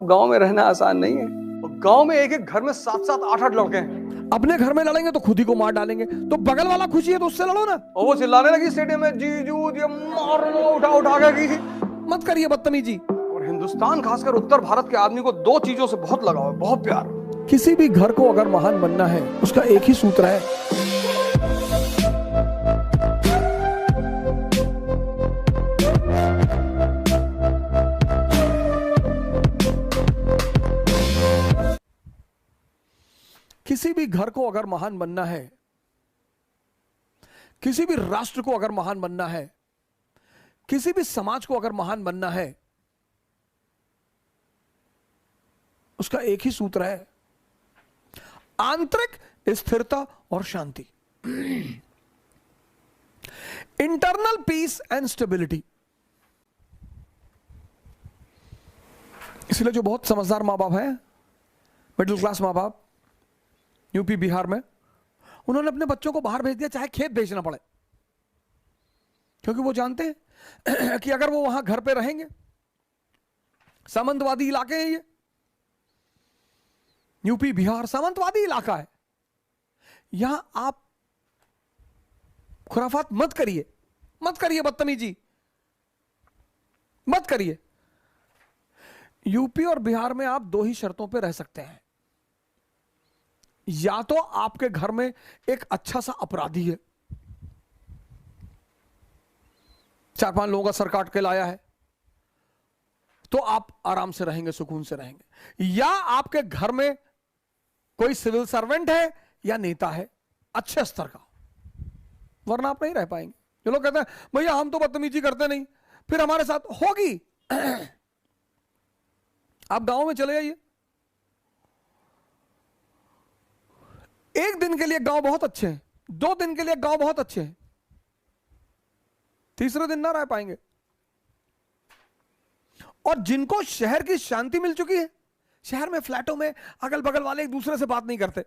गांव में रहना आसान नहीं है। गांव में एक एक घर में 7-7 8-8 लड़के हैं। अपने घर में लड़ेंगे तो खुद ही को मार डालेंगे, तो बगल वाला खुशी है तो उससे लड़ो ना। और वो चिल्लाने लगी स्टेडियम में, जीजू ये मार लो, उठा उठा के की। मत करिए बदतमीजी। और हिंदुस्तान खासकर उत्तर भारत के आदमी को दो चीजों से बहुत लगाव है, बहुत प्यार। किसी भी घर को अगर महान बनना है उसका एक ही सूत्र है, किसी भी घर को अगर महान बनना है, किसी भी राष्ट्र को अगर महान बनना है, किसी भी समाज को अगर महान बनना है, उसका एक ही सूत्र है, आंतरिक स्थिरता और शांति। Internal peace and stability. इसलिए जो बहुत समझदार मां बाप हैं, मिडिल क्लास मां बाप यूपी बिहार में, उन्होंने अपने बच्चों को बाहर भेज दिया, चाहे खेत भेजना पड़े, क्योंकि वो जानते हैं कि अगर वो वहां घर पे रहेंगे, सामंतवादी इलाके हैं ये, यूपी बिहार सामंतवादी इलाका है, यहां आप खुराफात मत करिए, मत करिए बदतमीजी, मत करिए। यूपी और बिहार में आप दो ही शर्तों पे रह सकते हैं, या तो आपके घर में एक अच्छा सा अपराधी है, 4-5 लोगों का सर काट के लाया है, तो आप आराम से रहेंगे, सुकून से रहेंगे, या आपके घर में कोई सिविल सर्वेंट है या नेता है अच्छे स्तर का, वरना आप नहीं रह पाएंगे। जो लोग कहते हैं भैया हम तो बदतमीजी करते नहीं, फिर हमारे साथ होगी। आप गांव में चले जाइए, एक दिन के लिए गांव बहुत अच्छे हैं, 2 दिन के लिए गांव बहुत अच्छे हैं, तीसरे दिन ना रह पाएंगे। और जिनको शहर की शांति मिल चुकी है, शहर में फ्लैटों में अगल बगल वाले एक दूसरे से बात नहीं करते,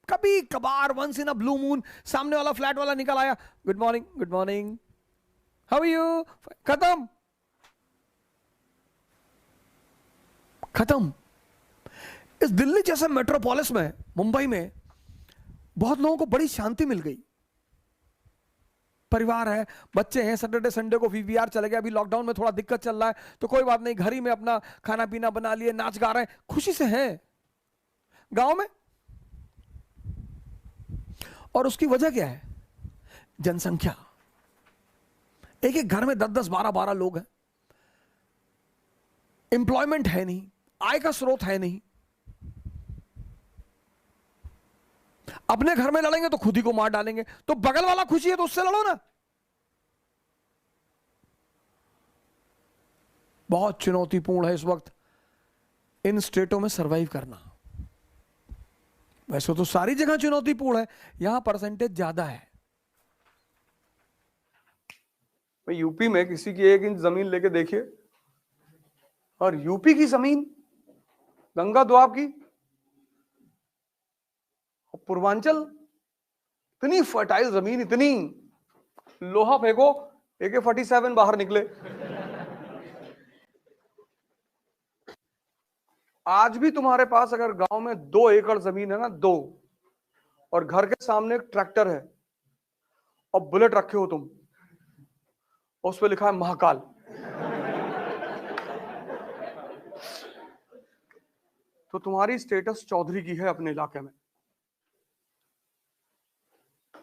कभी कभार once in a blue moon सामने वाला फ्लैट वाला निकल आया, good morning good morning, how are you, खत्म खत्म। इस दिल्ली जैसे मेट्रोपोलिस में, मुंबई में बहुत लोगों को बड़ी शांति मिल गई। परिवार है, बच्चे हैं, सैटरडे संडे को वीवीआर चले गए, अभी लॉकडाउन में थोड़ा दिक्कत चल रहा है तो कोई बात नहीं, घर ही में अपना खाना पीना बना लिए, नाच गा रहे हैं, खुशी से हैं गांव में। और उसकी वजह क्या है? जनसंख्या। एक एक घर में 10-10 12-12 लोग हैं, एम्प्लॉयमेंट है नहीं, आय का स्रोत है नहीं। अपने घर में लड़ेंगे तो खुद ही को मार डालेंगे, तो बगल वाला खुशी है तो उससे लड़ो ना। बहुत चुनौतीपूर्ण है इस वक्त इन स्टेटों में सरवाइव करना। वैसे तो सारी जगह चुनौतीपूर्ण है, यहां परसेंटेज ज्यादा है। यूपी में किसी की 1 इंच जमीन लेके देखिए, और यूपी की जमीन गंगा द्वाब की, पूर्वांचल, इतनी फर्टाइल जमीन, इतनी, लोहा फेंको AK-47 बाहर निकले। आज भी तुम्हारे पास अगर गांव में 2 एकड़ जमीन है ना, 2, और घर के सामने एक ट्रैक्टर है और बुलेट रखे हो तुम, उस पर लिखा है महाकाल, तो तुम्हारी स्टेटस चौधरी की है अपने इलाके में।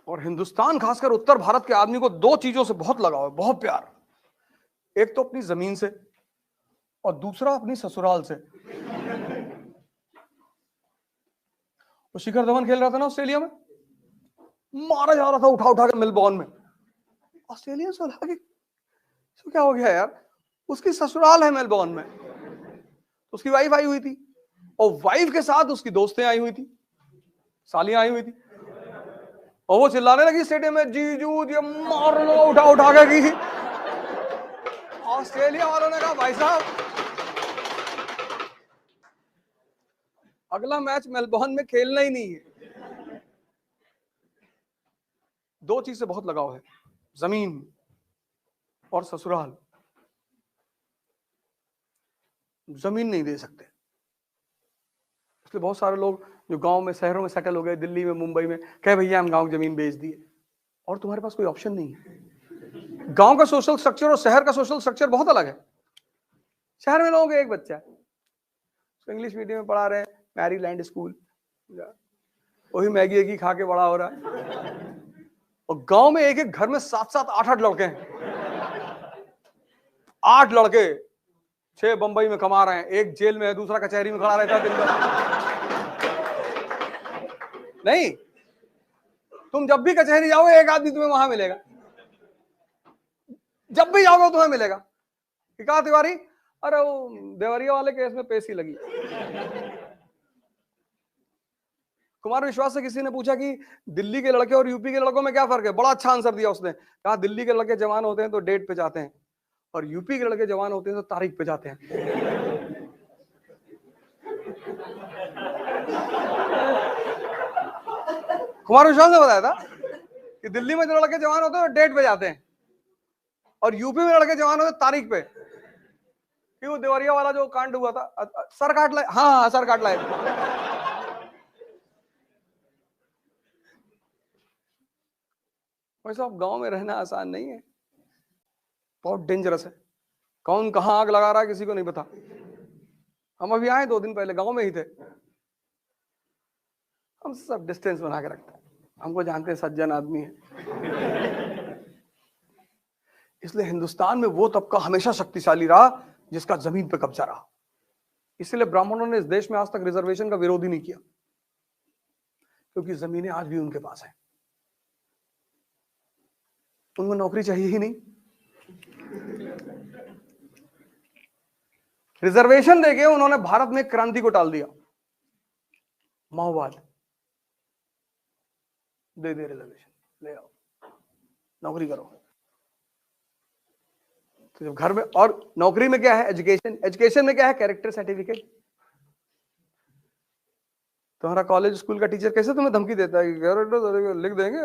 और हिंदुस्तान खासकर उत्तर भारत के आदमी को 2 चीजों से बहुत लगाव है, बहुत प्यार। एक तो अपनी जमीन से, और दूसरा अपनी ससुराल से। वो शिखर धवन खेल रहा था ना ऑस्ट्रेलिया में, मारा जा रहा था उठा उठा के मेलबोर्न में, ऑस्ट्रेलिया से बोला कि तो क्या हो गया यार, उसकी ससुराल है मेलबोर्न में, उसकी वाइफ आई हुई थी, और वाइफ के साथ उसकी दोस्तें आई हुई थी, सालियां आई हुई थी, और वो चिल्लाने लगी स्टेडियम में, जीजू ये मार लो, उठा उठा के की। ऑस्ट्रेलिया वालों ने कहा भाई साहब अगला मैच मेलबोर्न में खेलना ही नहीं है। 2 चीज से बहुत लगाव है, जमीन और ससुराल। जमीन नहीं दे सकते, इसलिए बहुत सारे लोग जो गांव में शहरों में सेटल हो गए, दिल्ली में, मुंबई में, कहे भैया हम गांव की जमीन बेच दिए, और तुम्हारे पास कोई ऑप्शन नहीं है। गांव का सोशल स्ट्रक्चर और शहर का सोशल स्ट्रक्चर बहुत अलग है। शहर में लोगों का एक बच्चा है, तो इंग्लिश मीडियम में पढ़ा रहे हैं, मैरीलैंड स्कूल, वही मैगी एगी खा के बड़ा हो रहा है। और गांव में एक एक घर में 7-7, 8-8 लड़के हैं, 8 लड़के, 6 बंबई में कमा रहे हैं, एक जेल में है, दूसरा कचहरी में खड़ा रहता है दिन भर। नहीं, तुम जब भी कचहरी जाओगे एक आदमी तुम्हें वहां मिलेगा, जब भी जाओगे तुम्हें मिलेगा कि कहा तिवारी, अरे वो देवरिया वाले केस में पेशी लगी। कुमार विश्वास से किसी ने पूछा कि दिल्ली के लड़के और यूपी के लड़कों में क्या फर्क है, बड़ा अच्छा आंसर दिया उसने, कहा दिल्ली के लड़के जवान होते हैं तो डेट पे जाते हैं, और यूपी के लड़के जवान होते हैं तो तारीख पे जाते हैं। कुमार विश्वास ने बताया था कि दिल्ली में जो लड़के जवान होते हैं तो डेट पे जाते हैं, और यूपी में लड़के जवान होते हैं तारीख पे। कि वो देवरिया वाला जो कांड हुआ था, सर काट लाए, हाँ सर काट लाए। वैसे अब गांव में रहना आसान नहीं है, बहुत डेंजरस है। कौन कहां आग लगा रहा है किसी को नहीं पता। हम अभी आए 2 दिन पहले, गांव में ही थे। हम सब डिस्टेंस बना के रखते हैं, हमको जानते हैं सज्जन आदमी है। इसलिए हिंदुस्तान में वो तबका हमेशा शक्तिशाली रहा जिसका जमीन पे कब्जा रहा। इसलिए ब्राह्मणों ने इस देश में आज तक रिजर्वेशन का विरोध ही नहीं किया, क्योंकि जमीनें आज भी उनके पास हैं, उनको नौकरी चाहिए ही नहीं। रिजर्वेशन देके उन्होंने भारत में क्रांति को टाल दिया। माओवाद दे रिजर्वेशन, ले आओ नौकरी करो। तो जब घर में, और नौकरी में क्या है, एजुकेशन, एजुकेशन में क्या है, कैरेक्टर सर्टिफिकेट। तुम्हारा कॉलेज स्कूल का टीचर कैसे तुम्हें धमकी देता है कि लिख देंगे,